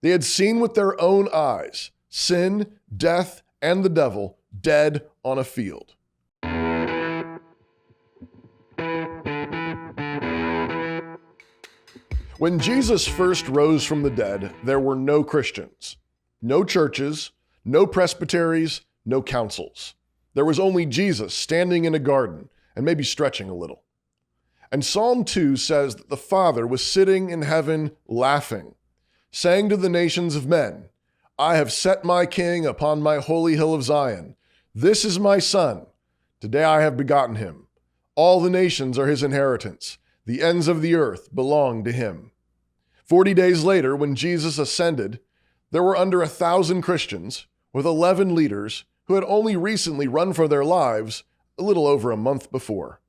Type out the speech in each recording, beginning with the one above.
They had seen with their own eyes sin, death, and the devil dead on a field. When Jesus first rose from the dead, there were no Christians, no churches, no presbyteries, no councils. There was only Jesus standing in a garden and maybe stretching a little. And Psalm 2 says that the Father was sitting in heaven laughing, saying to the nations of men, I have set my King upon my holy hill of Zion. This is my Son. Today I have begotten him. All the nations are his inheritance. The ends of the earth belong to him. 40 days later, when Jesus ascended, there were under 1,000 Christians with 11 leaders who had only recently run for their lives a little over a month before.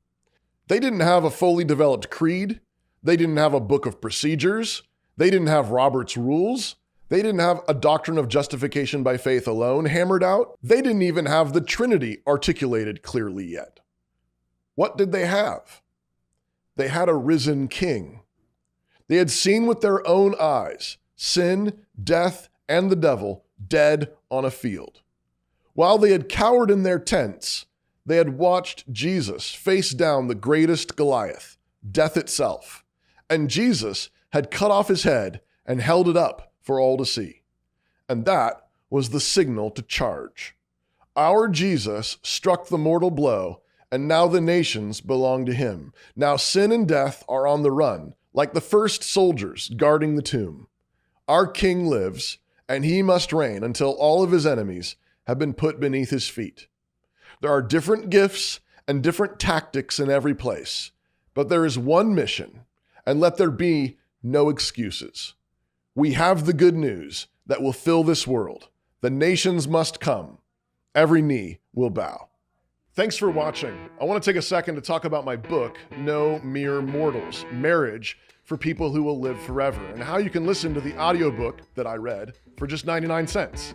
They didn't have a fully developed creed. They didn't have a book of procedures. They didn't have Robert's rules. They didn't have a doctrine of justification by faith alone hammered out. They didn't even have the Trinity articulated clearly yet. What did they have? They had a risen King. They had seen with their own eyes sin, death, and the devil dead on a field. While they had cowered in their tents, they had watched Jesus face down the greatest Goliath, death itself, and Jesus had cut off his head and held it up for all to see. And that was the signal to charge. Our Jesus struck the mortal blow, and now the nations belong to him. Now sin and death are on the run, like the first soldiers guarding the tomb. Our King lives, and he must reign until all of his enemies have been put beneath his feet. There are different gifts and different tactics in every place, but there is one mission, and let there be no excuses. We have the good news that will fill this world. The nations must come. Every knee will bow. Thanks for watching. I want to take a second to talk about my book, No Mere Mortals, Marriage for People Who Will Live Forever, and how you can listen to the audiobook that I read for just 99 cents.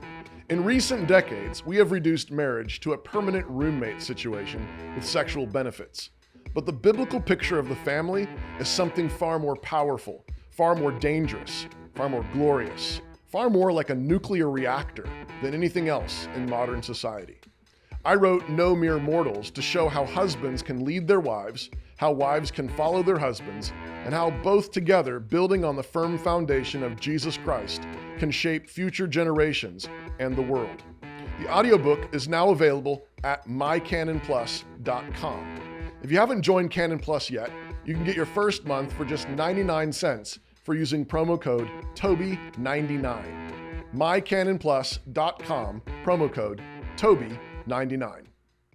In recent decades, we have reduced marriage to a permanent roommate situation with sexual benefits. But the biblical picture of the family is something far more powerful, far more dangerous, far more glorious, far more like a nuclear reactor than anything else in modern society. I wrote No Mere Mortals to show how husbands can lead their wives, how wives can follow their husbands, and how both together, building on the firm foundation of Jesus Christ, can shape future generations and the world. The audiobook is now available at mycanonplus.com. If you haven't joined Canon Plus yet, you can get your first month for just 99 cents for using promo code Toby99. mycanonplus.com, promo code Toby99.